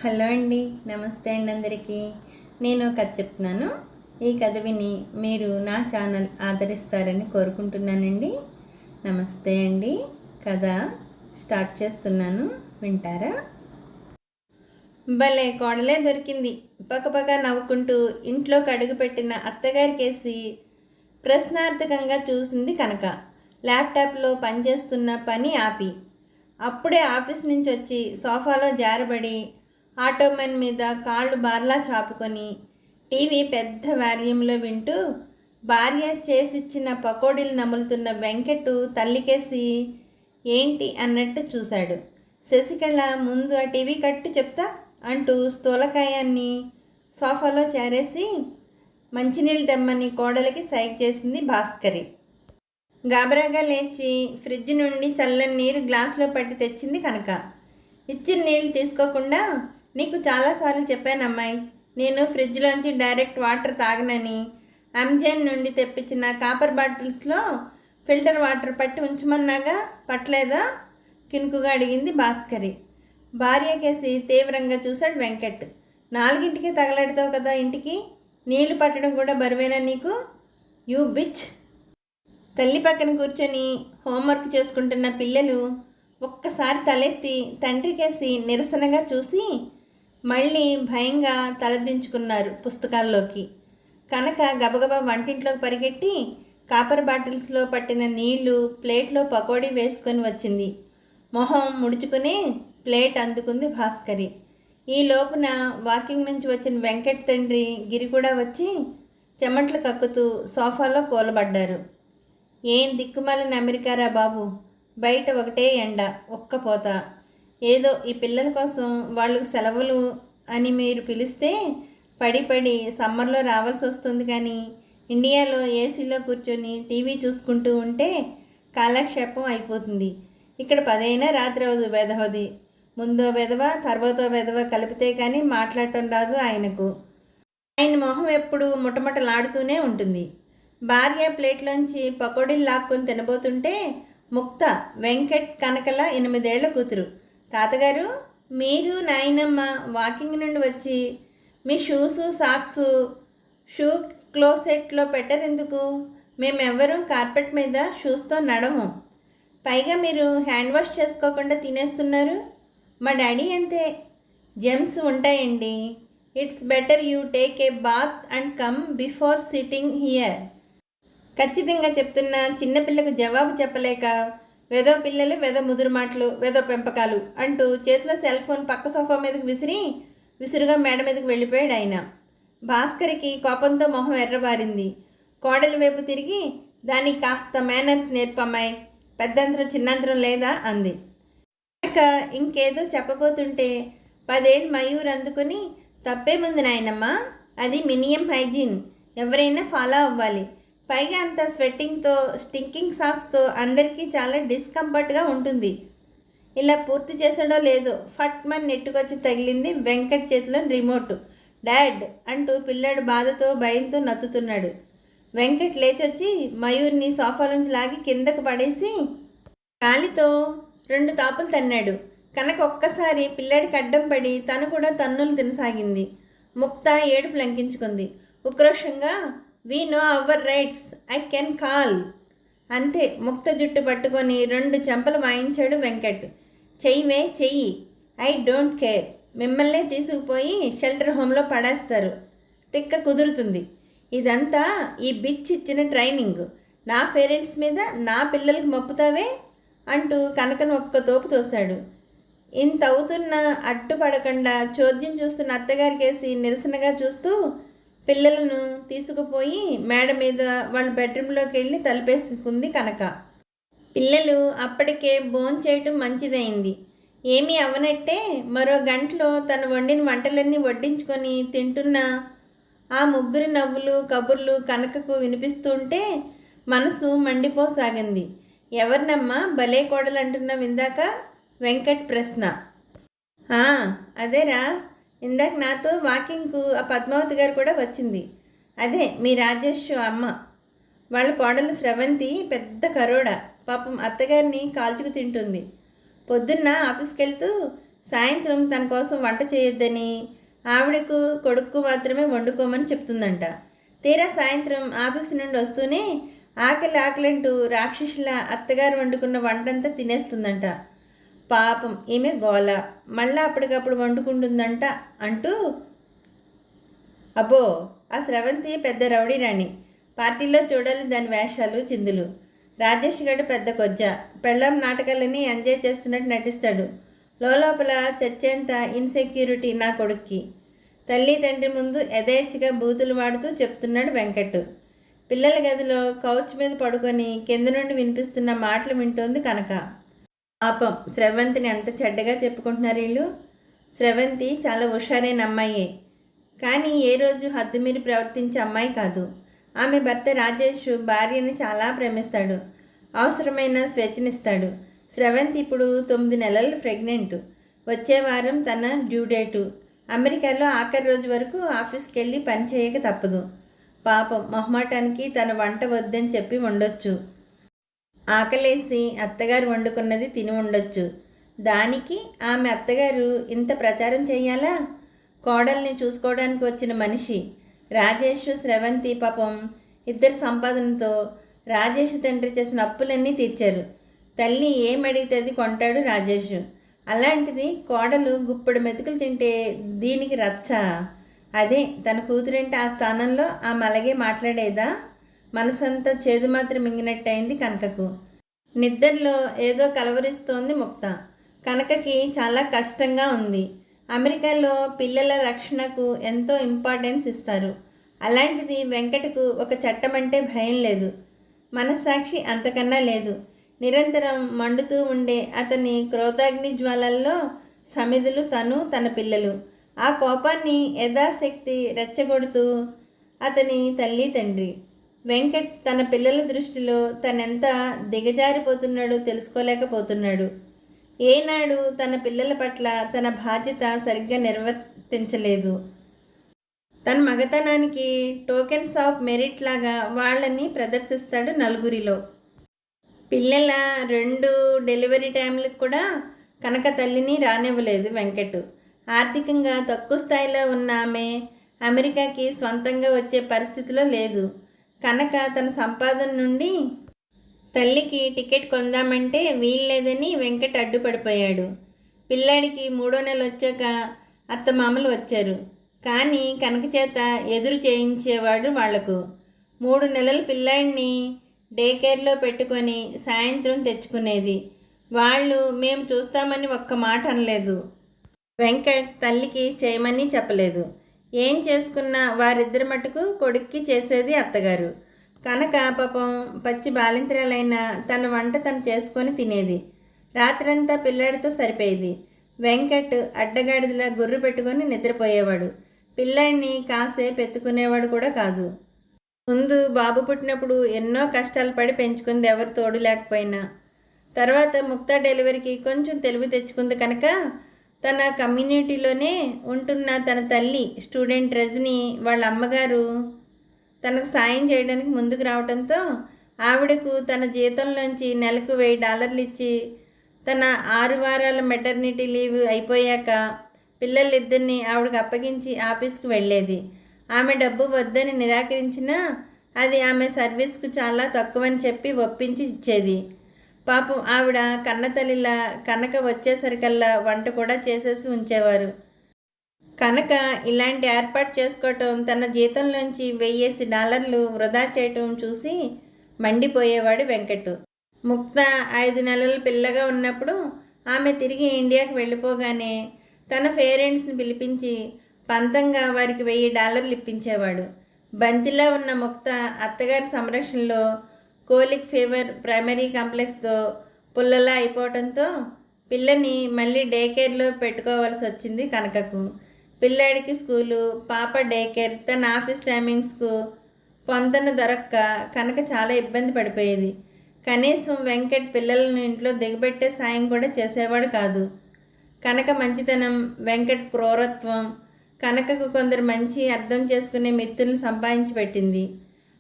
Hello అండి, నమస్తే అండి అందరికీ. నేను కథ చెప్తున్నాను. ఈ కథ విని మీరు నా ఛానల్ ఆదరిస్తారని కోరుకుంటున్నానండి. నమస్తే అండి. కథ స్టార్ట్ చేస్తున్నాను, వింటారా? భలే కోడలే దొరికింది. పక్కపక్క నవ్వుకుంటూ ఇంట్లోకి అడుగుపెట్టిన అత్తగారికేసి ప్రశ్నార్థకంగా చూసింది కనక. ల్యాప్టాప్లో పనిచేస్తున్న పని ఆపి అప్పుడే ఆఫీస్ నుంచి వచ్చి సోఫాలో జారబడి ఆటోమన్ మీద కాళ్ళు బార్లా చాపుకొని టీవీ పెద్ద వాల్యూమ్లో వింటూ భార్య చేసిచ్చిన పకోడీలు నములుతున్న వెంకట్ తల్లికేసి ఏంటి అన్నట్టు చూశాడు. శశికళ ముందు ఆ టీవీ కట్టు చెప్తా అంటూ స్థూలకాయాన్ని సోఫాలో చేరేసి మంచినీళ్ళు తెమ్మని కోడలికి సైగ చేసింది భాస్కరి. గాబరాగా లేచి ఫ్రిడ్జ్ నుండి చల్లని నీరు గ్లాసులో పట్టి తెచ్చింది కనుక. ఇచ్చిన నీళ్ళు తీసుకోకుండా నీకు చాలాసార్లు చెప్పాను అమ్మాయి, నేను ఫ్రిడ్జ్లోంచి డైరెక్ట్ వాటర్ తాగనని. అమెజాన్ నుండి తెప్పించిన కాపర్ బాటిల్స్లో ఫిల్టర్ వాటర్ పట్టి ఉంచమన్నాగా, పట్టలేదా? కినుకుగా అడిగింది భాస్కరి. భార్యకేసి తీవ్రంగా చూశాడు వెంకట్. 4ంటికి తగలెడతావు కదా ఇంటికి, నీళ్లు పట్టడం కూడా బరువేనా నీకు? You bitch. తల్లి పక్కన కూర్చొని హోంవర్క్ చేసుకుంటున్న పిల్లలు ఒక్కసారి తలెత్తి తండ్రికేసి నిరసనగా చూసి మళ్ళీ భయంగా తలదించుకున్నారు పుస్తకాల్లోకి. కనుక గబగబా వంటింట్లోకి పరిగెట్టి కాపర్ బాటిల్స్లో పట్టిన నీళ్లు ప్లేట్లో పకోడీ వేసుకొని వచ్చింది. మొహం ముడుచుకుని ప్లేట్ అందుకుంది భాస్కరి. ఈ లోపున వాకింగ్ నుంచి వచ్చిన వెంకట్ తండ్రి గిరి కూడా వచ్చి చెమట్లు కక్కుతూ సోఫాలో కూలబడ్డారు. ఏం దిక్కుమాలిన అమెరికారా బాబు, బయట ఒకటే ఎండ, ఒక్కపోత. ఏదో ఈ పిల్లల కోసం వాళ్ళు సెలవులు అని మీరు పిలిస్తే పడి పడి సమ్మర్లో రావాల్సి వస్తుంది, కానీ ఇండియాలో ఏసీలో కూర్చొని టీవీ చూసుకుంటూ ఉంటే కాలక్షేపం అయిపోతుంది. ఇక్కడ 10 అయినా రాత్రి అవదు వెధవది. ముందో వెధవ తర్వాతో వెధవ కలిపితే కానీ మాట్లాడటం రాదు ఆయనకు. ఆయన మొహం ఎప్పుడు ముటముటలాడుతూనే ఉంటుంది. భార్య ప్లేట్లోంచి పకోడీలు లాక్కొని తినబోతుంటే ముక్త, వెంకట్ కనకల 8 ఏళ్ల కూతురు, తాతగారు మీరు నాయనమ్మ వాకింగ్ నుండి వచ్చి మీ షూసు సాక్సు షూ క్లోసెట్లో పెట్టరెందుకు? మేమెవ్వరూ కార్పెట్ మీద షూస్తో నడము. పైగా మీరు హ్యాండ్ వాష్ చేసుకోకుండా తినేస్తున్నారు. మా డాడీ అంతే, జెమ్స్ ఉంటాయండి. It's better you take a bath and come before sitting here. ఖచ్చితంగా చెప్తున్న చిన్నపిల్లకు జవాబు చెప్పలేక వెదో పిల్లలు, వెదో ముదురు మాటలు, వెదో పెంపకాలు అంటూ చేతిలో సెల్ ఫోన్ పక్క సోఫా మీదకి విసురుగా మేడ మీదకి వెళ్ళిపోయాడు ఆయన. భాస్కరికి కోపంతో మొహం ఎర్రబారింది. కోడలి వైపు తిరిగి దానికి కాస్త మేనర్స్ నేర్పమ్మాయి, పెద్దంతరం చిన్నంతరం లేదా అంది. ఇక ఇంకేదో చెప్పబోతుంటే 10 ఏళ్ళు మయూర్ అందుకుని తప్పేముంది నాయనమ్మ, అది మినిమం హైజీన్, ఎవరైనా ఫాలో అవ్వాలి. పైగా అంత స్వెట్టింగ్తో స్టింకింగ్ సాక్స్తో అందరికీ చాలా డిస్కంఫర్ట్గా ఉంటుంది. ఇలా పూర్తి చేసాడో లేదో ఫట్మన్ నెట్టుకొచ్చి తగిలింది వెంకట్ చేతిలో రిమోట్. డాడ్ అంటూ పిల్లాడు బాధతో భయంతో నత్తుతున్నాడు. వెంకట్ లేచొచ్చి మయూర్ని సోఫా నుంచి లాగి కిందకు పడేసి కాలితో 2 తాపులు తన్నాడు. కనుక ఒక్కసారి పిల్లాడికి అడ్డం పడి తను కూడా తన్నులు తినసాగింది. ముక్త ఏడుపు లంకించుకుంది. ఉక్రోషంగా we know our rights, I can call. అంతే, ముక్త జుట్టు పట్టుకొని 2 చెంపలు వాయించాడు వెంకట్. చెయ్యివే చెయ్యి, ఐ డోంట్ కేర్. మిమ్మల్నే తీసుకుపోయి షెల్టర్ హోమ్లో పడేస్తారు, తిక్క కుదురుతుంది. ఇదంతా ఈ బిచ్ ఇచ్చిన ట్రైనింగ్. నా పేరెంట్స్ మీద నా పిల్లలకి మొప్పుతావే అంటూ కనకను ఒక్క తోపు తోశాడు. ఇంత అవుతున్న అడ్డుపడకుండా చోద్యం చూస్తున్న అత్తగారికేసి నిరసనగా చూస్తూ పిల్లలను తీసుకుపోయి మేడ మీద వాళ్ళ బెడ్రూమ్లోకి వెళ్ళి తలుపేసుకుంది కనక. పిల్లలు అప్పటికే భోంచేయటం మంచిదైంది. ఏమీ అవనట్టే మరో గంటలో తను వండిన వంటలన్నీ వడ్డించుకొని తింటున్న ఆ ముగ్గురి నవ్వులు కబుర్లు కనకకు వినిపిస్తుంటే మనసు మండిపోసాగింది. ఎవరినమ్మా భలే కోడలు అంటున్నావు ఇందాక? వెంకట్ ప్రశ్న. అదేరా, ఇందాక నాతో వాకింగ్కు ఆ పద్మావతి గారు కూడా వచ్చింది. అదే మీ రాజేష్ అమ్మ. వాళ్ళ కోడలు స్రవంతి పెద్ద కరోడ, పాపం అత్తగారిని కాల్చుకు తింటుంది. పొద్దున్న ఆఫీస్కి వెళ్తూ సాయంత్రం తన కోసం వంట చేయొద్దని, ఆవిడకు కొడుక్కు మాత్రమే వండుకోమని చెప్తుందంట. తీరా సాయంత్రం ఆఫీసు నుండి వస్తూనే ఆకలి ఆకలంటూ రాక్షసుల అత్తగారు వండుకున్న వంటంతా తినేస్తుందంట. పాపం ఈమె గోల. మళ్ళా అప్పటికప్పుడు వండుకుంటుందంట అంటూ. అబ్బో, ఆ స్రవంతి పెద్ద రౌడీ రాణి. పార్టీలో చూడాలి దాని వేషాలు చిందులు. రాజేష్ గడు పెద్ద కొజ్జ. పెళ్ళాం నాటకాలని ఎంజాయ్ చేస్తున్నట్టు నటిస్తాడు. లోపల చచ్చేంత ఇన్సెక్యూరిటీ నా కొడుక్కి. తల్లి తండ్రి ముందు యథేచ్ఛగా బూతులు వాడుతూ చెప్తున్నాడు వెంకట్. పిల్లల గదిలో కౌచ్ మీద పడుకొని కింద నుండి వినిపిస్తున్న మాటలు వింటోంది కనక. పాపం స్రవంతిని ఎంత చెడ్డగా చెప్పుకుంటున్నారు వీళ్ళు. స్రవంతి చాలా హుషారైన అమ్మాయే, కానీ ఏ రోజు హద్దుమీరి ప్రవర్తించే అమ్మాయి కాదు. ఆమె భర్త రాజేష్ భార్యని చాలా ప్రేమిస్తాడు, అవసరమైన స్వేచ్ఛనిస్తాడు. స్రవంతి ఇప్పుడు 9 నెలలు ప్రెగ్నెంట్. వచ్చే వారం తన డ్యూ డేటు. అమెరికాలో ఆఖరి రోజు వరకు ఆఫీస్కి వెళ్ళి పని చేయక తప్పదు. పాపం మొహమాటానికి తన వంట వద్దని చెప్పి ఉండొచ్చు. ఆకలేసి అత్తగారు వండుకున్నది తిని ఉండొచ్చు. దానికి ఆమె అత్తగారు ఇంత ప్రచారం చెయ్యాలా? కోడల్ని చూసుకోవడానికి వచ్చిన మనిషి. రాజేష్ స్రవంతి పాపం ఇద్దరు సంపాదనతో రాజేష్ తండ్రి చేసిన అప్పులన్నీ తీర్చారు. తల్లి ఏమడిగితే కొంటాడు రాజేష్. అలాంటిది కోడలు గుప్పెడు మెతుకులు తింటే దీనికి రచ్చ. అదే తన కూతురింటే ఆ స్థానంలో ఆమె అలాగే మాట్లాడేదా? మనసంతా చేదు మాత్రం మింగినట్టయింది కనకకు. నిద్రలో ఏదో కలవరిస్తోంది ముక్త. కనకకి చాలా కష్టంగా ఉంది. అమెరికాలో పిల్లల రక్షణకు ఎంతో ఇంపార్టెన్స్ ఇస్తారు. అలాంటిది వెంకటకు ఒక చట్టం అంటే భయం లేదు, మనస్సాక్షి అంతకన్నా లేదు. నిరంతరం మండుతూ ఉండే అతని క్రోధాగ్ని జ్వాలల్లో సమిధులు తను తన పిల్లలు. ఆ కోపాన్ని యథాశక్తి రెచ్చగొడుతూ అతని తల్లి తండ్రి. వెంకట్ తన పిల్లల దృష్టిలో తనెంత దిగజారిపోతున్నాడో తెలుసుకోలేకపోతున్నాడు. ఏనాడు తన పిల్లల పట్ల తన బాధ్యత సరిగ్గా నిర్వర్తించలేదు. తన మగతనానికి టోకెన్స్ ఆఫ్ మెరిట్ లాగా వాళ్ళని ప్రదర్శిస్తాడు నలుగురిలో. పిల్లల 2 డెలివరీ టైంలకు కూడా కనక తల్లిని రానివ్వలేదు వెంకట్. ఆర్థికంగా తక్కువ స్థాయిలో ఉన్న ఆమె అమెరికాకి స్వంతంగా వచ్చే పరిస్థితిలో లేదు. కనక తన సంపాదన నుండి తల్లికి టికెట్ కొందామంటే వీల్లేదని వెంకట్ అడ్డుపడిపోయాడు. పిల్లాడికి 3వ నెల వచ్చాక అత్తమామలు వచ్చారు, కానీ కనక చేత ఎదురు చేయించేవాడు వాళ్లకు. 3 నెలల పిల్లాడిని డే కేర్లో పెట్టుకొని సాయంత్రం తెచ్చుకునేది. వాళ్ళు మేము చూస్తామని ఒక్క మాట అనలేదు. వెంకట్ తల్లికి చేయమని చెప్పలేదు. ఏం చేసుకున్నా వారిద్దరి మటుకు కొడుక్కి చేసేది అత్తగారు. కనక పాపం పచ్చి బాలింతరాలైన తన వంట తను చేసుకొని తినేది. రాత్రంతా పిల్లాడితో సరిపోయేది. వెంకట్ అడ్డగాడిదలా గుర్రు పెట్టుకొని నిద్రపోయేవాడు. పిల్లాడిని కాసేపు ఎత్తుకునేవాడు కూడా కాదు. ముందు బాబు పుట్టినప్పుడు ఎన్నో కష్టాలు పడి పెంచుకుంది, ఎవరు తోడు లేకపోయినా. తర్వాత ముక్తా డెలివరీకి కొంచెం తెలివి తెచ్చుకుంది కనుక తన కమ్యూనిటీలోనే ఉంటున్న తన తల్లి స్టూడెంట్ రజని వాళ్ళ అమ్మగారు తనకు సాయం చేయడానికి ముందుకు రావడంతో ఆవిడకు తన జీతంలోంచి నెలకు $1000 ఇచ్చి తన 6 వారాల మెటర్నిటీ లీవ్ అయిపోయాక పిల్లలిద్దరిని ఆవిడకు అప్పగించి ఆఫీస్కి వెళ్ళేది. ఆమె డబ్బు వద్దని నిరాకరించినా అది ఆమె సర్వీస్కు చాలా తక్కువని చెప్పి ఒప్పించి ఇచ్చేది. పాపం ఆవిడ కన్నతల్లిలా కనక వచ్చేసరికల్లా వంట కూడా చేసేసి ఉంచేవారు. కనుక ఇలాంటి ఏర్పాటు చేసుకోవటం, తన జీతంలోంచి $1000 వృధా చేయటం చూసి మండిపోయేవాడు వెంకట్. ముక్త 5 నెలల పిల్లగా ఉన్నప్పుడు ఆమె తిరిగి ఇండియాకి వెళ్ళిపోగానే తన పేరెంట్స్ని పిలిపించి పంతంగా వారికి $1000 ఇప్పించేవాడు. బంతిలా ఉన్న ముక్త అత్తగారి సంరక్షణలో కోలిక్ ఫీవర్ ప్రైమరీ కాంప్లెక్స్తో పుల్లలా అయిపోవడంతో పిల్లని మళ్ళీ డే కేర్లో పెట్టుకోవాల్సి వచ్చింది కనకకు. పిల్లాడికి స్కూలు, పాప డే కేర్, తన ఆఫీస్ టైమింగ్స్కు పొంతన దొరక్క కనక చాలా ఇబ్బంది పడిపోయేది. కనీసం వెంకట్ పిల్లలను ఇంట్లో దిగబెట్టే సాయం కూడా చేసేవాడు కాదు. కనక మంచితనం, వెంకట్ క్రూరత్వం కనకకు కొందరు మంచి అర్థం చేసుకునే మిత్రులను సంపాదించి పెట్టింది.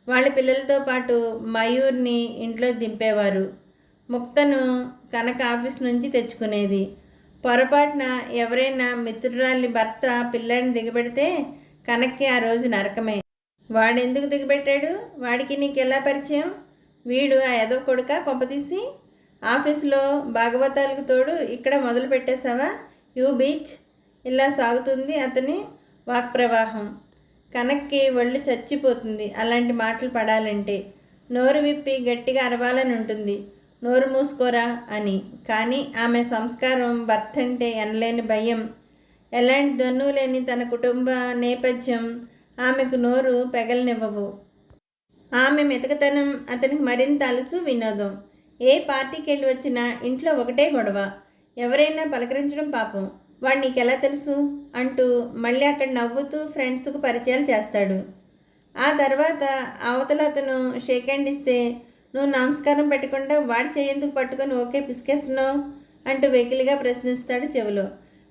వాళ్ళ పిల్లలతో పాటు మయూర్ని ఇంట్లో దింపేవారు. ముక్తను కనక ఆఫీస్ నుంచి తెచ్చుకునేది. పొరపాటున ఎవరైనా మిత్రురాలి భర్త పిల్లాడిని దిగబెడితే కనక్కి ఆ రోజు నరకమే. వాడెందుకు దిగబెట్టాడు? వాడికి నీకెలా పరిచయం? వీడు ఆ ఎదవ కొడుక కొంపతీసి? ఆఫీసులో భాగవతాలకు తోడు ఇక్కడ మొదలు పెట్టేశావా? You beach. ఇలా సాగుతుంది అతని వాక్ప్రవాహం. కనక్కి ఒళ్ళు చచ్చిపోతుంది అలాంటి మాటలు పడాలంటే. నోరు విప్పి గట్టిగా అరవాలని ఉంటుంది, నోరు మూసుకోరా అని. కానీ ఆమె సంస్కారం, భర్త అంటే ఎనలేని భయం, ఎలాంటి దన్ను లేని తన కుటుంబ నేపథ్యం ఆమెకు నోరు పెగలనివ్వవు. ఆమె మెతకతనం అతనికి మరింత అలుసు, వినోదం. ఏ పార్టీకి వెళ్ళి వచ్చినా ఇంట్లో ఒకటే గొడవ. ఎవరైనా పలకరించడం పాపం. వాడు నీకెలా తెలుసు అంటూ మళ్ళీ అక్కడ నవ్వుతూ ఫ్రెండ్స్కు పరిచయాలు చేస్తాడు. ఆ తర్వాత అవతల అతను షేక్ హ్యాండ్ ఇస్తే నువ్వు నమస్కారం పెట్టకుండా వాడి చేయందుకు పట్టుకొని ఓకే పిసికేస్తున్నావు అంటూ వెకిలిగా ప్రశ్నిస్తాడు చెవిలో.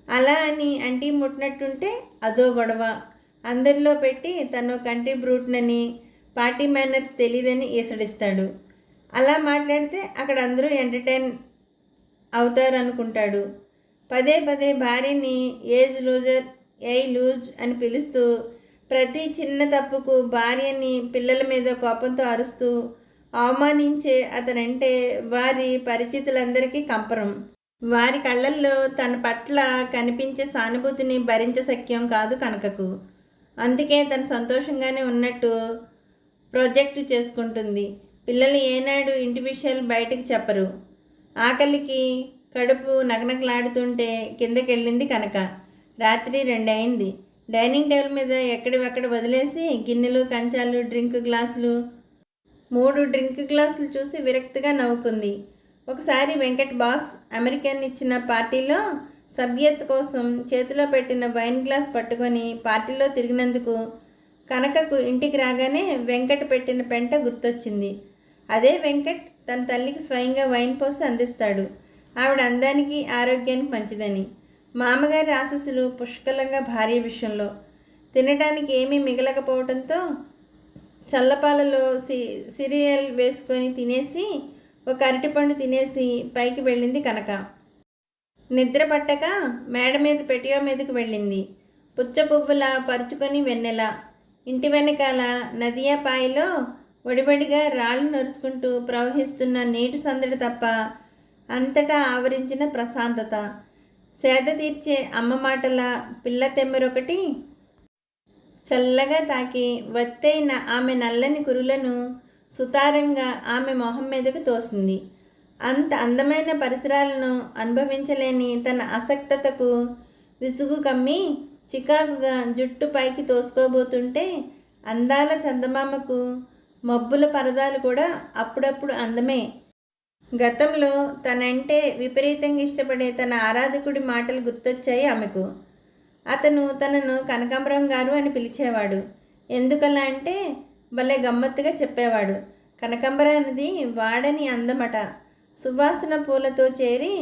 అలా అని అంటీ ముట్టినట్టుంటే అదో గొడవ. అందరిలో పెట్టి తను కంట్రీ బ్రూట్నని, పార్టీ మేనర్స్ తెలియదని ఈసడిస్తాడు. అలా మాట్లాడితే అక్కడ అందరూ ఎంటర్టైన్ అవుతారనుకుంటాడు. పదే పదే భార్యని ఏజ్ లూజర్, ఏయ్ లూజ్ అని పిలుస్తూ ప్రతి చిన్న తప్పుకు భార్యని పిల్లల మీద కోపంతో అరుస్తూ అవమానించే అతనంటే వారి పరిచితులందరికీ కంపరం. వారి కళ్ళల్లో తన పట్ల కనిపించే సానుభూతిని భరించశక్యం కాదు కనకకు. అందుకే తను సంతోషంగానే ఉన్నట్టు ప్రొజెక్ట్ చేసుకుంటుంది. పిల్లలు ఏనాడు ఇంటి విషయాలు బయటకు చెప్పరు. ఆకలికి కడుపు నకనకలాడుతుంటే కిందకెళ్ళింది కనక. రాత్రి 2 అయింది. డైనింగ్ టేబుల్ మీద ఎక్కడివక్కడ వదిలేసి గిన్నెలు, కంచాలు, డ్రింక్ గ్లాసులు 3 డ్రింక్ గ్లాసులు చూసి విరక్తిగా నవ్వుకుంది. ఒకసారి వెంకట్ బాస్ అమెరికన్ ఇచ్చిన పార్టీలో సభ్యత కోసం చేతిలో పెట్టిన వైన్ గ్లాస్ పట్టుకొని పార్టీలో తిరిగినందుకు కనకకు ఇంటికి రాగానే వెంకట్ పెట్టిన పెంట గుర్తొచ్చింది. అదే వెంకట్ తన తల్లికి స్వయంగా వైన్ పోసి అందిస్తాడు. ఆవిడ అందానికి, ఆరోగ్యానికి మంచిదని. మామగారి ఆశీస్సులు పుష్కలంగా భార్య విషయంలో. తినడానికి ఏమీ మిగలకపోవడంతో చల్లపాలలో సిరియల్ వేసుకొని తినేసి ఒక అరటిపండు తినేసి పైకి వెళ్ళింది కనక. నిద్ర పట్టక మేడ మీద పెటియో మీదకి వెళ్ళింది. పుచ్చ పువ్వులా పరుచుకొని వెన్నెల. ఇంటి వెనకాల నదియాపాయిలో వడివడిగా రాళ్ళు నరుచుకుంటూ ప్రవహిస్తున్న నీటి సందడి తప్ప అంతటా ఆవరించిన ప్రశాంతత. సేద తీర్చే అమ్మ మాటల పిల్ల తెమ్మెరొకటి చల్లగా తాకి వత్తైన ఆమె నల్లని కురులను సుతారంగా ఆమె మొహం మీదకు తోసింది. అంత అందమైన పరిసరాలను అనుభవించలేని తన అసక్తతకు విసుగు కమ్మి చికాకుగా జుట్టు పైకి తోసుకోబోతుంటే అందాల చందమామకు మబ్బుల పరదాలు కూడా అప్పుడప్పుడు అందమే. గతంలో తనంటే విపరీతంగా ఇష్టపడే తన ఆరాధకుడి మాటలు గుర్తొచ్చాయి ఆమెకు. అతను తనను కనకాంబరం గారు అని పిలిచేవాడు. ఎందుకలా అంటే భలే గమ్మత్తుగా చెప్పేవాడు. కనకాంబరానిది వాడని అందమట. సువాసన పూలతో చేరి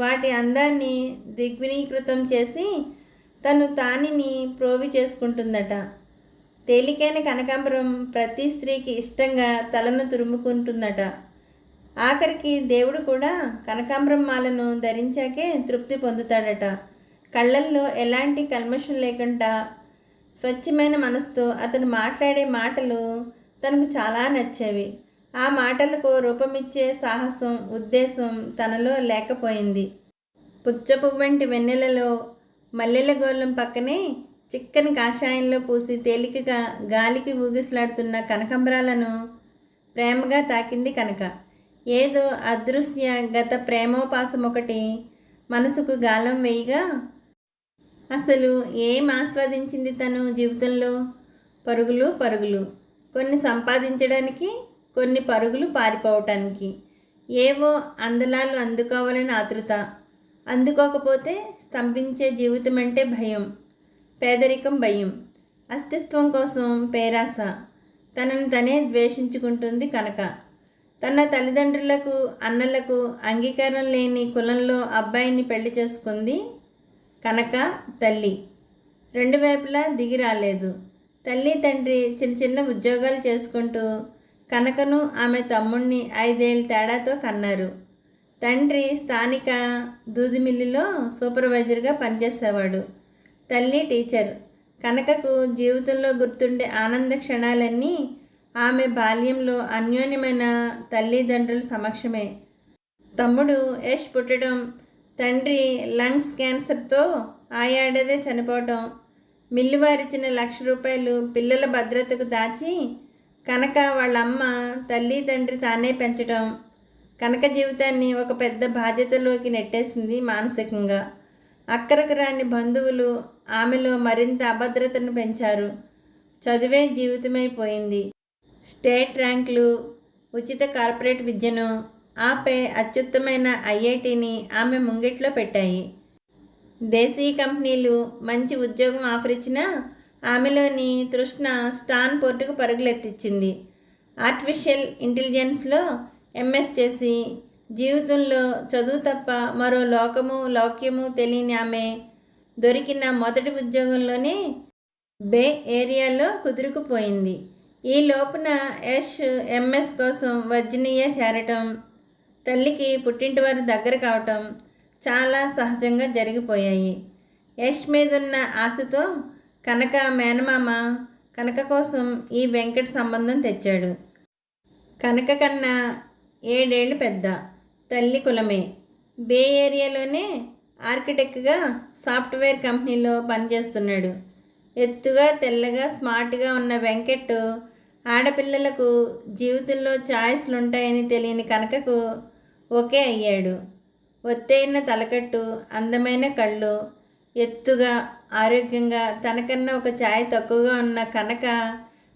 వాటి అందాన్ని దిగ్వినీకృతం చేసి తను తానిని ప్రోవి చేసుకుంటుందట. తేలికైన కనకాంబరం ప్రతి స్త్రీకి ఇష్టంగా తలను తురుముకుంటుందట. ఆఖరికి దేవుడు కూడా కనకాంబరం మాలను ధరించాకే తృప్తి పొందుతాడట. కళ్ళల్లో ఎలాంటి కల్మషం లేకుండా స్వచ్ఛమైన మనసుతో అతను మాట్లాడే మాటలు తనకు చాలా నచ్చేవి. ఆ మాటలకు రూపమిచ్చే సాహసం, ఉద్దేశం తనలో లేకపోయింది. పుచ్చపువ్వంటి వెన్నెలలో మల్లెల గోళం పక్కనే చిక్కని కాషాయంలో పూసి తేలికగా గాలికి ఊగిసలాడుతున్న కనకాంబరాలను ప్రేమగా తాకింది కనక. ఏదో అదృశ్య గత ప్రేమోపాసం ఒకటి మనసుకు గాలం వేయగా అసలు ఏం ఆస్వాదించింది తను జీవితంలో? పరుగులు పరుగులు, కొన్ని సంపాదించడానికి, కొన్ని పరుగులు పారిపోవటానికి. ఏవో అందలాలు అందుకోవాలని ఆతృత, అందుకోకపోతే స్తంభించే జీవితం అంటే భయం, పేదరికం భయం, అస్తిత్వం కోసం పేరాస. తనను తనే ద్వేషించుకుంటుంది కనక. తన తల్లిదండ్రులకు, అన్నలకు అంగీకారం లేని కులంలో అబ్బాయిని పెళ్లి చేసుకుంది కనక. తల్లి 2 వైపులా దిగి రాలేదు. తల్లి తండ్రి చిన్న చిన్న ఉద్యోగాలు చేసుకుంటూ కనకను ఆమె తమ్ముణ్ణి 5 ఏళ్ళ తేడాతో కన్నారు. తండ్రి స్థానిక దూది మిల్లులో సూపర్వైజర్గా పనిచేసేవాడు. తల్లి టీచర్. కనకకు జీవితంలో గుర్తుండే ఆనంద క్షణాలన్నీ ఆమె బాల్యంలో అన్యోన్యమైన తల్లిదండ్రుల సమక్షమే. తమ్ముడు యష్ పుట్టడం, తండ్రి లంగ్స్ క్యాన్సర్తో ఆ ఏడాదే చనిపోవటం, మిల్లువారిచ్చిన ₹1,00,000 పిల్లల భద్రతకు దాచి కనక వాళ్ళమ్మ తల్లి తండ్రి తానే పెంచటం కనక జీవితాన్ని ఒక పెద్ద బాధ్యతలోకి నెట్టేసింది మానసికంగా. అక్కరకు రాని బంధువులు ఆమెలో మరింత అభద్రతను పెంచారు. చదువే జీవితమైపోయింది. స్టేట్ ర్యాంకులు, ఉచిత కార్పొరేట్ విద్యను, ఆపై అత్యుత్తమైన ఐఐటిని ఆమె ముంగిట్లో పెట్టాయి. దేశీయ కంపెనీలు మంచి ఉద్యోగం ఆఫర్ ఇచ్చినా ఆమెలోని తృష్ణ స్టాన్ఫోర్డ్కు పరుగులెత్తించింది. ఆర్టిఫిషియల్ ఇంటెలిజెన్స్లో ఎంఎస్ చేసి జీవితంలో చదువు తప్ప మరో లౌక్యము తెలియని ఆమె దొరికిన మొదటి ఉద్యోగంలోనే బే ఏరియాలో కుదురుకుపోయింది. ఈ లోపున యష్ ఎంఎస్ కోసం వర్జీనియా చేరటం, తల్లికి పుట్టింటి వారు దగ్గర కావటం చాలా సహజంగా జరిగిపోయాయి. యష్ మీదున్న ఆశతో కనక మేనమామ కనక కోసం ఈ వెంకట్ సంబంధం తెచ్చాడు. కనక కన్నా 7 ఏళ్ళు పెద్ద, తల్లి కులమే. బే ఏరియాలోనే ఆర్కిటెక్ట్గా సాఫ్ట్వేర్ కంపెనీలో పనిచేస్తున్నాడు. ఎత్తుగా తెల్లగా స్మార్ట్గా ఉన్న వెంకట్ ఆడపిల్లలకు జీవితంలో ఛాయిస్లు ఉంటాయని తెలియని కనకకు ఓకే అయ్యాడు. ఒత్తైన తలకట్టు, అందమైన కళ్ళు, ఎత్తుగా ఆరోగ్యంగా తనకన్నా ఒక ఛాయ్ తక్కువగా ఉన్న కనక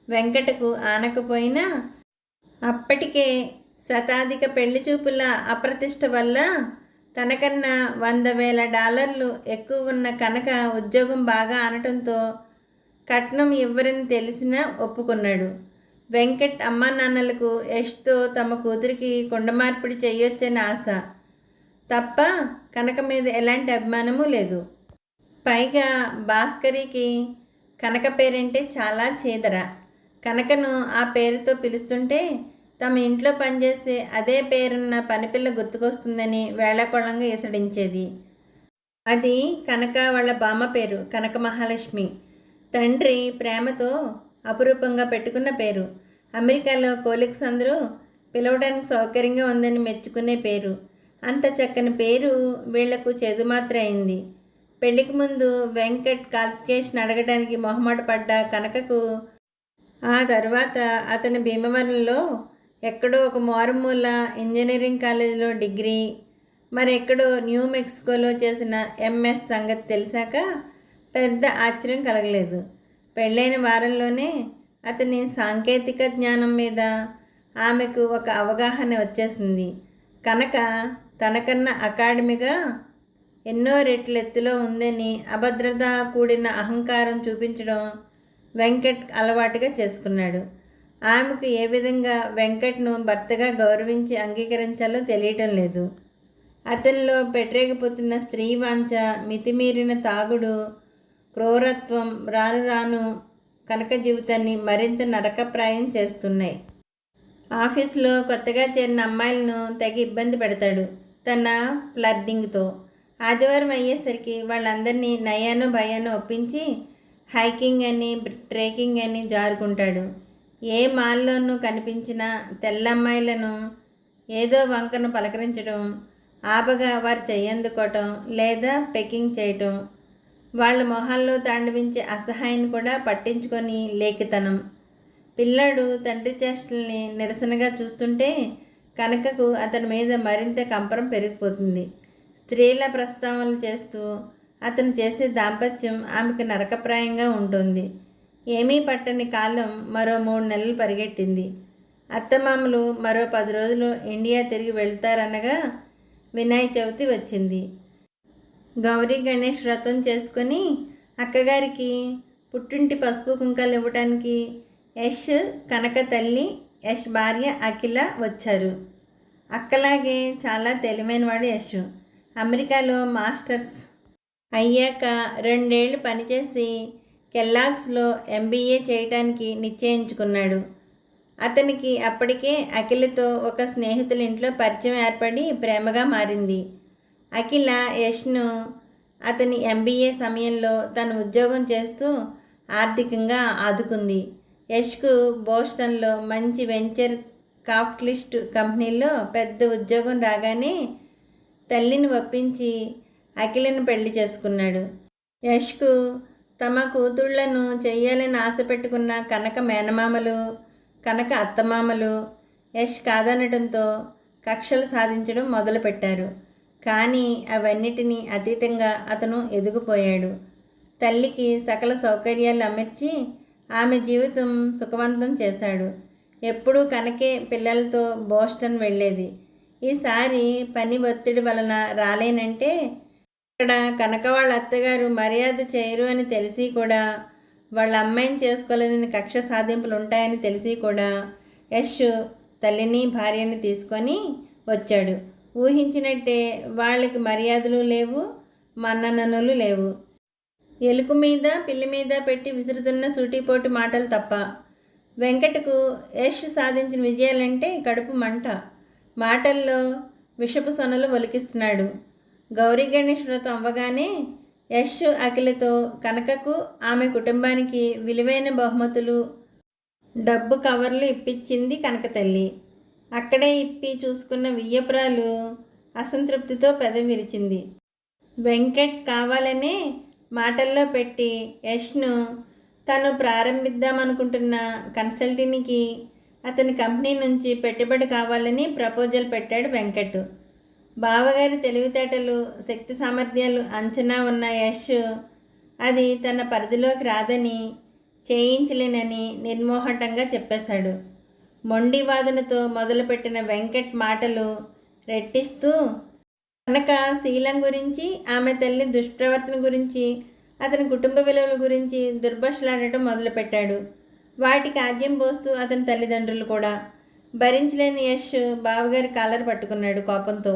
వెంకటకు ఆనకపోయినా అప్పటికే శతాధిక పెళ్లి చూపుల అప్రతిష్ట వల్ల తనకన్నా $100,000 ఎక్కువ ఉన్న కనక ఉద్యోగం బాగా ఆనటంతో కట్నం ఇవ్వరని తెలిసినా ఒప్పుకున్నాడు. వెంకట్ అమ్మా నాన్నలకు యష్తో తమ కూతురికి కుండ మార్పిడి చేయొచ్చని ఆశ తప్ప కనక మీద ఎలాంటి అభిమానము లేదు. పైగా భాస్కరికి కనక పేరంటే చాలా చీదర. కనకను ఆ పేరుతో పిలుస్తుంటే తమ ఇంట్లో పనిచేసే అదే పేరున్న పనిపిల్ల గుర్తుకొస్తుందని వేళాకోళంగా ఈసడించేది. అది కనక వాళ్ళ బామ్మ పేరు కనక మహాలక్ష్మి. తండ్రి ప్రేమతో అపురూపంగా పెట్టుకున్న పేరు. అమెరికాలో కోలిక్స్ అందరూ పిలవడానికి సౌకర్యంగా ఉందని మెచ్చుకునే పేరు. అంత చక్కని పేరు వీళ్లకు చేదుమాత్ర అయింది. పెళ్లికి ముందు వెంకట్ క్వాలిఫికేషన్ అడగడానికి మొహమాట పడ్డ కనకకు ఆ తర్వాత అతని భీమవరంలో ఎక్కడో ఒక మారుమూల ఇంజనీరింగ్ కాలేజీలో డిగ్రీ, మరెక్కడో న్యూ మెక్సికోలో చేసిన ఎంఎస్ సంగతి తెలిసాక పెద్ద ఆశ్చర్యం కలగలేదు. పెళ్ళైన వారంలోనే అతని సాంకేతిక జ్ఞానం మీద ఆమెకు ఒక అవగాహన వచ్చేసింది. కనుక తనకన్నా అకాడమీగా ఎన్నో రెట్ల ఎత్తులో ఉందని అభద్రత కూడిన అహంకారం చూపించడం వెంకట్ అలవాటుగా చేసుకున్నాడు. ఆమెకు ఏ విధంగా వెంకట్ను భర్తగా గౌరవించి అంగీకరించాలో తెలియటం లేదు. అతనిలో పెట్టరేగిపోతున్న స్త్రీ వాంఛ, మితిమీరిన తాగుడు, క్రూరత్వం రాను రాను కనక జీవితాన్ని మరింత నరకప్రాయం చేస్తున్నాయి. ఆఫీసులో కొత్తగా చేరిన అమ్మాయిలను తెగ ఇబ్బంది పెడతాడు తన ఫ్లర్టింగ్తో. ఆదివారం అయ్యేసరికి వాళ్ళందరినీ నయానో భయానో ఒప్పించి హైకింగ్ అని ట్రెక్కింగ్ అని జారుకుంటాడు. ఏ మాల్లోనూ కనిపించిన తెల్లమ్మాయిలను ఏదో వంకను పలకరించడం, ఆపగా వారు చెయ్యందుకోవటం లేదా పెకింగ్ చేయటం, వాళ్ళ మొహాల్లో తాండవించే అసహాయాన్ని కూడా పట్టించుకొని లేఖితనం. పిల్లాడు తండ్రి చేష్టల్ని నిరసనగా చూస్తుంటే కనకకు అతని మీద మరింత కంపరం పెరిగిపోతుంది. స్త్రీల ప్రస్తావనలు చేస్తూ అతను చేసే దాంపత్యం ఆమెకు నరకప్రాయంగా ఉంటుంది. ఏమీ పట్టని కాలం మరో 3 నెలలు పరిగెట్టింది. అత్తమామలు మరో 10 రోజులు ఇండియా తిరిగి వెళ్తారనగా వినాయక చవితి వచ్చింది. గౌరీ గణేష్ వ్రతం చేసుకొని అక్కగారికి పుట్టింటి పసుపు కుంకాలు ఇవ్వటానికి యష్, కనక తల్లి, యష్ భార్య అఖిల వచ్చారు. అక్కలాగే చాలా తెలివైనవాడు యష్. అమెరికాలో మాస్టర్స్ అయ్యాక 2 ఏళ్ళు పనిచేసి కెల్లాగ్స్లో ఎంబీఏ చేయటానికి నిశ్చయించుకున్నాడు. అతనికి అప్పటికే అఖిలతో ఒక స్నేహితుల ఇంట్లో పరిచయం ఏర్పడి ప్రేమగా మారింది. అఖిల యష్ను అతని ఎంబీఏ సమయంలో తను ఉద్యోగం చేస్తూ ఆర్థికంగా ఆదుకుంది. యష్కు బోస్టన్లో మంచి వెంచర్ కాపిటలిస్ట్ కంపెనీలో పెద్ద ఉద్యోగం రాగానే తల్లిని ఒప్పించి అఖిలను పెళ్లి చేసుకున్నాడు. యష్కు తమ కూతుళ్లను చెయ్యాలని ఆశ పెట్టుకున్న కనక మేనమామలు, కనక అత్తమామలు యష్ కాదనడంతో కక్షలు సాధించడం మొదలుపెట్టారు. కానీ అవన్నిటినీ అతీతంగా అతను ఎదిగిపోయాడు. తల్లికి సకల సౌకర్యాలు అమర్చి ఆమె జీవితం సుఖవంతం చేశాడు. ఎప్పుడూ కనకే పిల్లలతో బోస్టన్ వెళ్ళేది. ఈసారి పని ఒత్తిడి వలన రాలేనంటే ఇక్కడ కనక వాళ్ళ అత్తగారు మర్యాద చేయరు అని తెలిసి కూడా, వాళ్ళ అమ్మాయిని చేసుకోలేదని కక్ష సాధింపులు ఉంటాయని తెలిసి కూడా యష్ తల్లిని భార్యని తీసుకొని వచ్చాడు. ఊహించినట్టే వాళ్ళకి మర్యాదలు లేవు, మన్ననలు లేవు. ఎలుక మీద పిల్లి మీద పెట్టి విసురుతున్న సూటిపోటు మాటలు తప్ప. వెంకటకు యష్ సాధించిన విజయాలంటే కడుపు మంట. మాటల్లో విషపు సొనలు ఒలికిస్తున్నాడు. గౌరీ గణేష్ వ్రతం అవ్వగానే యష్ అఖిలతో కనకకు ఆమె కుటుంబానికి విలువైన బహుమతులు, డబ్బు కవర్లు ఇప్పించింది కనక తల్లి. అక్కడే ఇప్పి చూసుకున్న వియ్యపురాలు అసంతృప్తితో పెదవి విరిచింది. వెంకట్ కావాలనే మాటల్లో పెట్టి యష్ను తను ప్రారంభిద్దామనుకుంటున్న కన్సల్టెన్సీకి అతని కంపెనీ నుంచి పెట్టుబడి కావాలని ప్రపోజల్ పెట్టాడు వెంకట్. బావగారి తెలివితేటలు, శక్తి సామర్థ్యాలు అంచనా ఉన్న యష్ అది తన పరిధిలోకి రాదని, చేయించలేనని నిర్మోహటంగా చెప్పేశాడు. మొండి వాదనతో మొదలుపెట్టిన వెంకట్ మాటలు రెట్టిస్తూ కనక శీలం గురించి, ఆమె తల్లి దుష్ప్రవర్తన గురించి, అతని కుటుంబ విలువల గురించి దుర్భాషలాడటం మొదలుపెట్టాడు. వాటికి ఆజ్యం పోస్తూ అతని తల్లిదండ్రులు కూడా. భరించలేని యష్ బావగారి కాలర్ పట్టుకున్నాడు కోపంతో.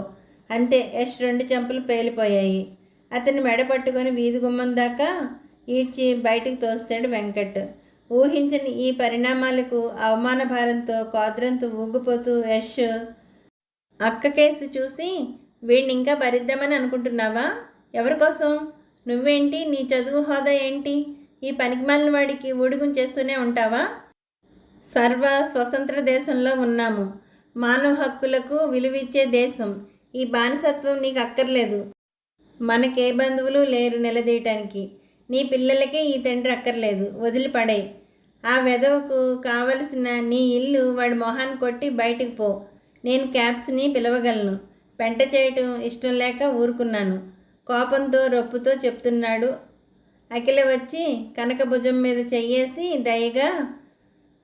అంతే, యష్ 2 చెంపలు పేలిపోయాయి. అతన్ని మెడ పట్టుకొని వీధి గుమ్మం దాకా ఈడ్చి బయటికి తోస్తాడు వెంకట్. ఊహించని ఈ పరిణామాలకు అవమాన భారంతో కోద్రంతో ఊగిపోతూ యష్ అక్క కేసు చూసి, వీడిని ఇంకా భరిద్దామని అనుకుంటున్నావా? ఎవరి కోసం? నువ్వేంటి? నీ చదువు హోదా ఏంటి? ఈ పనికిమాలిన వాడికి ఊడిగం చేస్తూనే ఉంటావా? సర్వ స్వతంత్ర దేశంలో ఉన్నాము. మానవ హక్కులకు విలువిచ్చే దేశం. ఈ బానిసత్వం నీకు అక్కర్లేదు. మనకే బంధువులు లేరు నిలదీయటానికి. నీ పిల్లలకే ఈ తండ్రి అక్కర్లేదు. వదిలిపడే. ఆ వెధవకు కావలసిన నీ ఇల్లు వాడి మొహాన్ని కొట్టి బయటికి పో. నేను క్యాప్స్ని పిలవగలను. పెంట చేయటం ఇష్టం లేక ఊరుకున్నాను. కోపంతో రొప్పుతో చెప్తున్నాడు. అఖిల వచ్చి కనక భుజం మీద చెయ్యేసి దయగా,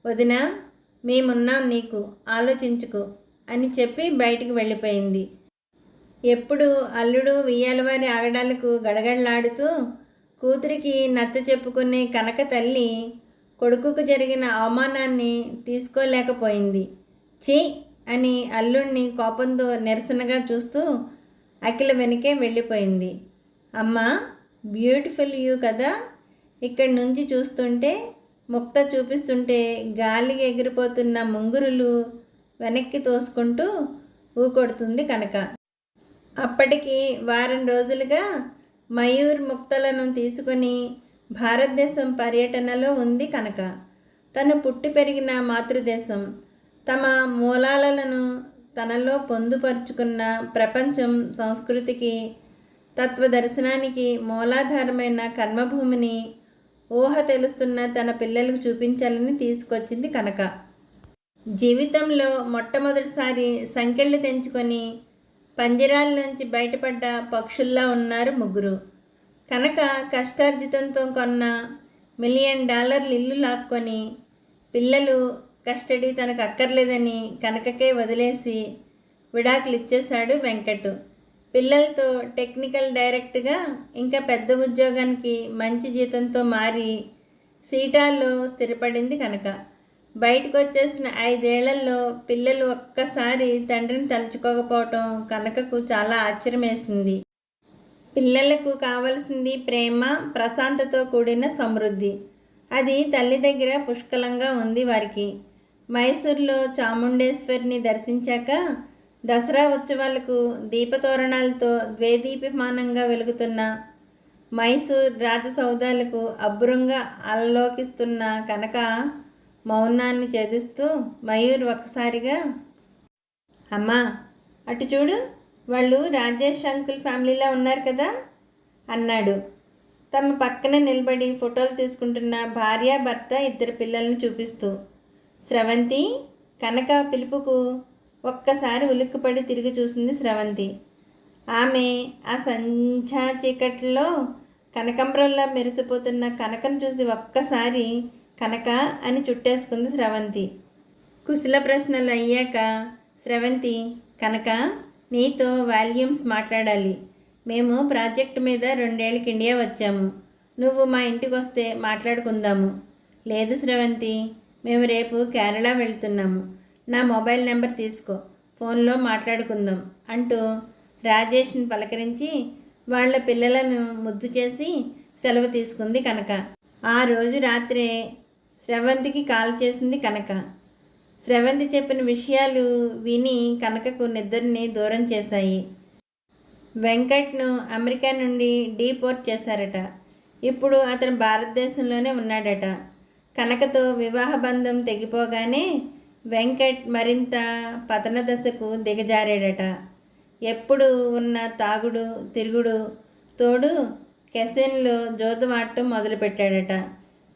వదినా, మేమున్నాం నీకు, ఆలోచించుకో అని చెప్పి బయటికి వెళ్ళిపోయింది. ఎప్పుడు అల్లుడు వియ్యాలవారి ఆగడాలకు గడగడలాడుతూ కూతురికి నచ్చ చెప్పుకునే కనక తల్లి కొడుకుకు జరిగిన అవమానాన్ని తీసుకోలేకపోయింది. ఛీ అని అల్లుడిని కోపంతో నిరసనగా చూస్తూ అఖిల వెనకే వెళ్ళిపోయింది. అమ్మా, బ్యూటిఫుల్ వ్యూ కదా. ఇక్కడి నుంచి చూస్తుంటే, ముక్త చూపిస్తుంటే గాలికి ఎగిరిపోతున్న ముంగురులు వెనక్కి తోసుకుంటూ ఊకొడుతుంది కనక. అప్పటికి వారం రోజులుగా మయూర్ ముక్తలను తీసుకొని భారతదేశం పర్యటనలో ఉంది కనక. తను పుట్టి పెరిగిన మాతృదేశం, తమ మూలాలను తనలో పొందుపరుచుకున్న ప్రపంచం, సంస్కృతికి, తత్వదర్శనానికి మూలాధారమైన కర్మభూమిని ఊహ తెలుస్తున్న తన పిల్లలకు చూపించాలని తీసుకొచ్చింది కనక. జీవితంలో మొట్టమొదటిసారి సంకెళ్ళు తెంచుకొని పంజరాల్లోంచి బయటపడ్డ పక్షుల్లా ఉన్నారు ముగ్గురు. కనక కష్టార్జితంతో కొన్న $1 మిలియన్ ఇల్లు లాక్కొని, పిల్లలు కస్టడీ తనకు అక్కర్లేదని కనకకే వదిలేసి విడాకులు ఇచ్చేశాడు వెంకట్. పిల్లలతో టెక్నికల్ డైరెక్ట్గా ఇంకా పెద్ద ఉద్యోగానికి మంచి జీతంతో మారి సీటాల్లో స్థిరపడింది కనక. బయటకు వచ్చేసిన 5 ఏళ్లలో పిల్లలు ఒక్కసారి తండ్రిని తలుచుకోకపోవటం కనకకు చాలా ఆశ్చర్యమేసింది. పిల్లలకు కావలసింది ప్రేమ, ప్రశాంతతో కూడిన సమృద్ధి. అది తల్లి దగ్గర పుష్కలంగా ఉంది వారికి. మైసూర్లో చాముండేశ్వరిని దర్శించాక దసరా ఉత్సవాలకు దీపతోరణాలతో ద్వేదీప్యమానంగా వెలుగుతున్న మైసూర్ రాజసౌధాలకు అబ్బురంగా అలలోకిస్తున్న కనక మౌనాన్ని ఛేదిస్తూ మయూర్ ఒక్కసారిగా, అమ్మా అటు చూడు, వాళ్ళు రాజేష్ అంకుల్ ఫ్యామిలీలా ఉన్నారు కదా అన్నాడు తమ పక్కన నిలబడి ఫోటోలు తీసుకుంటున్న భార్య భర్త ఇద్దరు పిల్లల్ని చూపిస్తూ. స్రవంతి, కనక పిలుపుకు ఒక్కసారి ఉలిక్కిపడి తిరిగి చూసింది స్రవంతి. ఆమె ఆ సంధ్యా చీకట్లో కనకంబరంలా మెరిసిపోతున్న కనకను చూసి ఒక్కసారి కనక అని చుట్టేసుకుంది స్రవంతి. కుశల ప్రశ్నలు అయ్యాక స్రవంతి, కనక నీతో వాల్యూమ్స్ మాట్లాడాలి. మేము ప్రాజెక్టు మీద 2 ఏళ్ళకి ఇండియా వచ్చాము. నువ్వు మా ఇంటికి వస్తే మాట్లాడుకుందాము. లేదు స్రవంతి, మేము రేపు కేరళ వెళ్తున్నాము. నా మొబైల్ నెంబర్ తీసుకో, ఫోన్లో మాట్లాడుకుందాం అంటూ రాజేష్ని పలకరించి వాళ్ళ పిల్లలను ముద్దు చేసి సెలవు తీసుకుంది కనక. ఆ రోజు రాత్రే స్రవంతికి కాల్ చేసింది కనక. స్రవంతి చెప్పిన విషయాలు విని కనకకు నిద్రని దూరం చేశాయి. వెంకట్ను అమెరికా నుండి డీపోర్ట్ చేశారట. ఇప్పుడు అతను భారతదేశంలోనే ఉన్నాడట. కనకతో వివాహ బంధం తెగిపోగానే వెంకట్ మరింత పతన దశకు దిగజారాడట. ఎప్పుడు ఉన్న తాగుడు తిరుగుడు తోడు కెసిన్లో జోదమాటం మొదలుపెట్టాడట.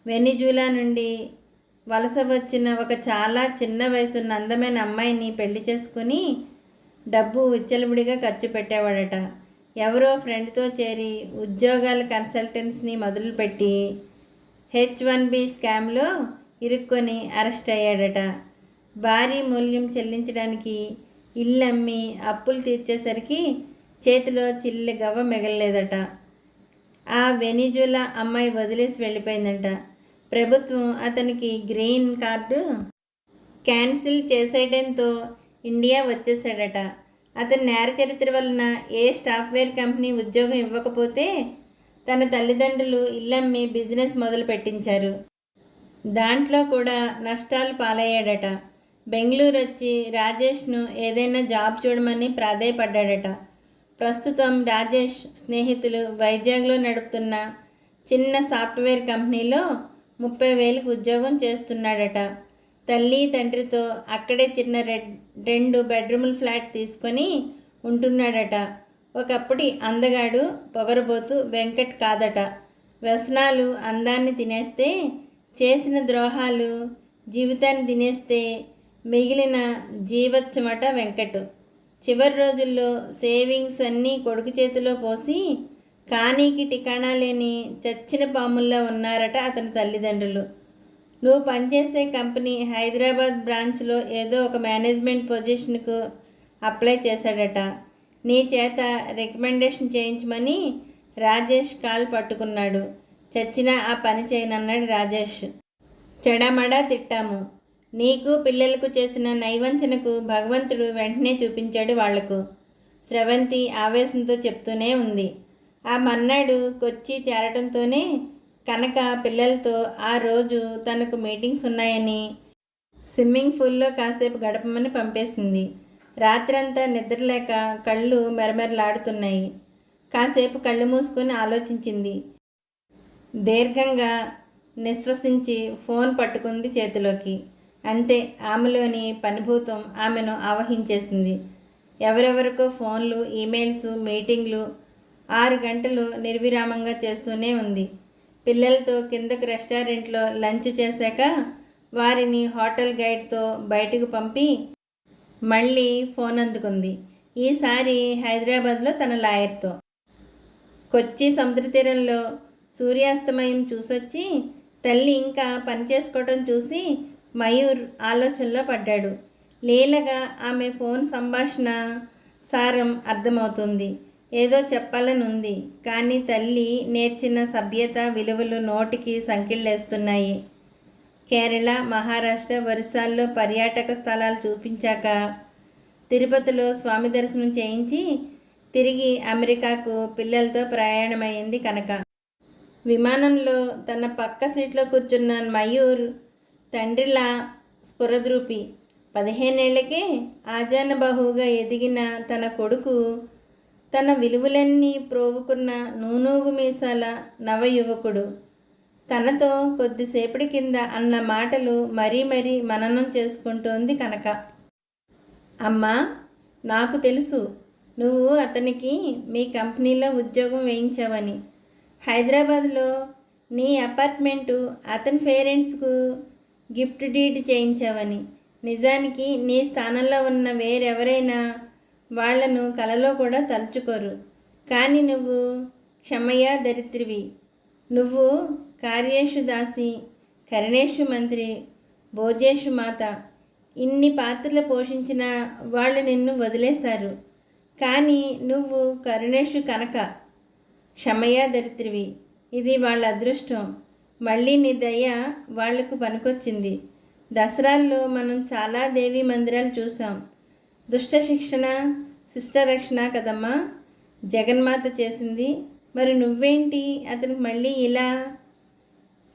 వెనిజులా నుండి వలస వచ్చిన ఒక చాలా చిన్న వయసున్న అందమైన అమ్మాయిని పెళ్లి చేసుకుని డబ్బు విచ్చలవిడిగా ఖర్చు పెట్టేవాడట. ఎవరో ఫ్రెండ్తో చేరి ఉద్యోగాల కన్సల్టెన్సీని మొదలుపెట్టి H1B స్కామ్లో ఇరుక్కొని అరెస్ట్ అయ్యాడట. భారీ మూల్యం చెల్లించడానికి ఇల్లమ్మి అప్పులు తీర్చేసరికి చేతిలో చిల్లి గవ్వ మిగలలేదట. ఆ వెనిజులా అమ్మాయి వదిలేసి వెళ్ళిపోయిందట. ప్రభుత్వం అతనికి గ్రీన్ కార్డు క్యాన్సిల్ చేసేయడంతో ఇండియా వచ్చేసాడట. అతని నేర చరిత్ర వలన ఏ సాఫ్ట్వేర్ కంపెనీ ఉద్యోగం ఇవ్వకపోతే తన తల్లిదండ్రులు ఇల్లమ్మి బిజినెస్ మొదలు పెట్టించారు. దాంట్లో కూడా నష్టాలు పాలయ్యాడట. బెంగళూరు వచ్చి రాజేష్ను ఏదైనా జాబ్ చూడమని ప్రాధేయపడ్డాడట. ప్రస్తుతం రాజేష్ స్నేహితులు వైజాగ్లో నడుపుతున్న చిన్న సాఫ్ట్వేర్ కంపెనీలో 30,000కి ఉద్యోగం చేస్తున్నాడట. తల్లి తండ్రితో అక్కడే చిన్న 2 బెడ్రూముల ఫ్లాట్ తీసుకొని ఉంటున్నాడట. ఒకప్పటి అందగాడు పొగరబోతు వెంకట్ కాదట. వ్యసనాలు అందాన్ని తినేస్తే, చేసిన ద్రోహాలు జీవితాన్ని తినేస్తే మిగిలిన జీవచ్చమట వెంకట్. చివరి రోజుల్లో సేవింగ్స్ అన్నీ కొడుకు చేతిలో పోసి కానీకి టికాణా లేని చచ్చిన పాముల్లో ఉన్నారట అతని తల్లిదండ్రులు. నువ్వు పనిచేసే కంపెనీ హైదరాబాద్ బ్రాంచ్లో ఏదో ఒక మేనేజ్మెంట్ పొజిషన్కు అప్లై చేశాడట. నీ చేత రికమెండేషన్ చేయించమని రాజేష్ కాల్ పట్టుకున్నాడు. చచ్చినా ఆ పని చేయనన్నాడు రాజేష్. చెడమడా తిట్టాము. నీకు పిల్లలకు చేసిన నైవంచనకు భగవంతుడు వెంటనే చూపించాడు వాళ్లకు. స్రవంతి ఆవేశంతో చెప్తూనే ఉంది. ఆ మన్నాడు కొచ్చి చేరడంతోనే కనక పిల్లలతో ఆ రోజు తనకు మీటింగ్స్ ఉన్నాయని స్విమ్మింగ్ పూల్లో కాసేపు గడపమని పంపేసింది. రాత్రంతా నిద్రలేక కళ్ళు మెరమెరలాడుతున్నాయి. కాసేపు కళ్ళు మూసుకొని ఆలోచించింది. దీర్ఘంగా నిశ్వసించి ఫోన్ పట్టుకుంది చేతిలోకి. అంతే, ఆమెలోని పనిభూతం ఆమెను ఆవహించేసింది. ఎవరెవరికో ఫోన్లు, ఈమెయిల్స్, మీటింగ్లు 6 గంటలు నిర్విరామంగా చేస్తూనే ఉంది. పిల్లలతో కిందకు రెస్టారెంట్లో లంచ్ చేశాక వారిని హోటల్ గైడ్తో బయటకు పంపి మళ్ళీ ఫోన్ అందుకుంది. ఈసారి హైదరాబాద్లో తన లాయర్తో. కొచ్చి సముద్ర తీరంలో సూర్యాస్తమయం చూసొచ్చి తల్లి ఇంకా పనిచేసుకోవటం చూసి మయూర్ ఆలోచనలో పడ్డాడు. లీలగా ఆమె ఫోన్ సంభాషణ సారం అర్థమవుతుంది. ఏదో చెప్పాలని ఉంది, కానీ తల్లి నేర్చిన సభ్యత విలువలు నోటికి సంకెళ్ళేస్తున్నాయి. కేరళ, మహారాష్ట్ర, ఒరిస్సాల్లో పర్యాటక స్థలాలు చూపించాక తిరుపతిలో స్వామి దర్శనం చేయించి తిరిగి అమెరికాకు పిల్లలతో ప్రయాణమైంది కనక. విమానంలో తన పక్క సీట్లో కూర్చున్న మయూర్ తండ్రిలా స్ఫురద్రూపి. 15 ఏళ్లకే ఆజానుబాహువుగా ఎదిగిన తన కొడుకు, తన విలువలన్నీ ప్రోవుకున్న నూనూగు మీసాల నవయువకుడు తనతో కొద్దిసేపటి కింద అన్న మాటలు మరీ మరీ మననం చేసుకుంటోంది కనక. అమ్మా, నాకు తెలుసు నువ్వు అతనికి మీ కంపెనీలో ఉద్యోగం వేయించావని. హైదరాబాద్లో నీ అపార్ట్మెంటు అతని పేరెంట్స్కు గిఫ్ట్ డీడ్ చేయించావని. నిజానికి నీ స్థానంలో ఉన్న వేరెవరైనా వాళ్లను కలలో కూడా తలుచుకోరు. కానీ నువ్వు క్షమయా దరిద్రివి. నువ్వు కార్యేషు దాసి, కరణేషు మంత్రి, భోజేషు మాత ఇన్ని పాత్రలు పోషించిన వాళ్ళు నిన్ను వదిలేశారు. కానీ నువ్వు కరుణేషు కనక, క్షమయా దరిద్రివి. ఇది వాళ్ళ అదృష్టం. మళ్ళీ నీ దయ వాళ్లకు పనికొచ్చింది. దసరాల్లో మనం చాలా దేవీ మందిరాలు చూసాం. దుష్ట శిక్షణ శిష్ట రక్షణ కదమ్మా జగన్మాత చేసింది. మరి నువ్వేంటి అతనికి మళ్ళీ ఇలా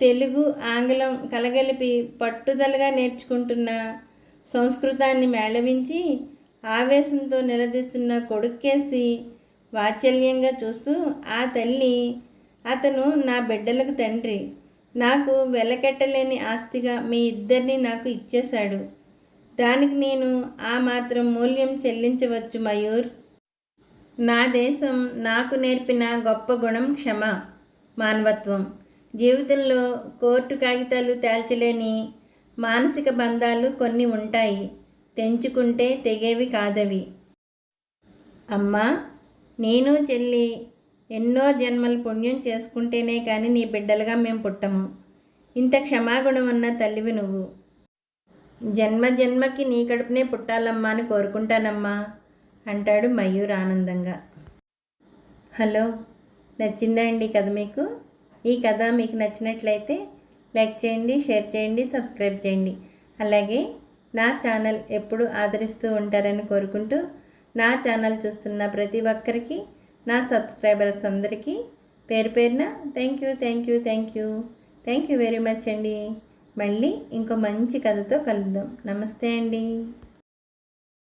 తెలుగు ఆంగ్లం కలగలిపి పట్టుదలగా నేర్చుకుంటున్న సంస్కృతాన్ని మేళవించి ఆవేశంతో నిలదీస్తున్న కొడుక్కేసి వాత్సల్యంగా చూస్తూ ఆ తల్లి, అతను నా బిడ్డలకు తండ్రి, నాకు వెలకెట్టలేని ఆస్తిగా మీ ఇద్దరిని నాకు ఇచ్చేశాడు. దానికి నేను ఆ మాత్రం మూల్యం చెల్లించవచ్చు మయూర్. నా దేశం నాకు నేర్పిన గొప్ప గుణం క్షమ, మానవత్వం. జీవితంలో కోర్టు కాగితాలు తేల్చలేని మానసిక బంధాలు కొన్ని ఉంటాయి, తెంచుకుంటే తెగేవి కాదవి. అమ్మా, నేను చెల్లి ఎన్నో జన్మల పుణ్యం చేసుకుంటేనే కానీ నీ బిడ్డలుగా మేము పుట్టము. ఇంత క్షమాగుణం ఉన్న తల్లివి నువ్వు. జన్మ జన్మకి నీ కడుపునే పుట్టాలమ్మా అని కోరుకుంటానమ్మా అంటాడు మయూర్ ఆనందంగా. హలో, నచ్చిందా అండి కథ మీకు? ఈ కథ మీకు నచ్చినట్లయితే లైక్ చేయండి, షేర్ చేయండి, సబ్స్క్రైబ్ చేయండి. అలాగే నా ఛానల్ ఎప్పుడు ఆదరిస్తూ ఉంటారని కోరుకుంటూ, నా ఛానల్ చూస్తున్న ప్రతి ఒక్కరికి, నా సబ్స్క్రైబర్స్ అందరికీ పేరు పేరున థ్యాంక్ యూ వెరీ మచ్ అండి. మళ్ళీ ఇంకో మంచి కథతో కలుద్దాం. నమస్తే అండి.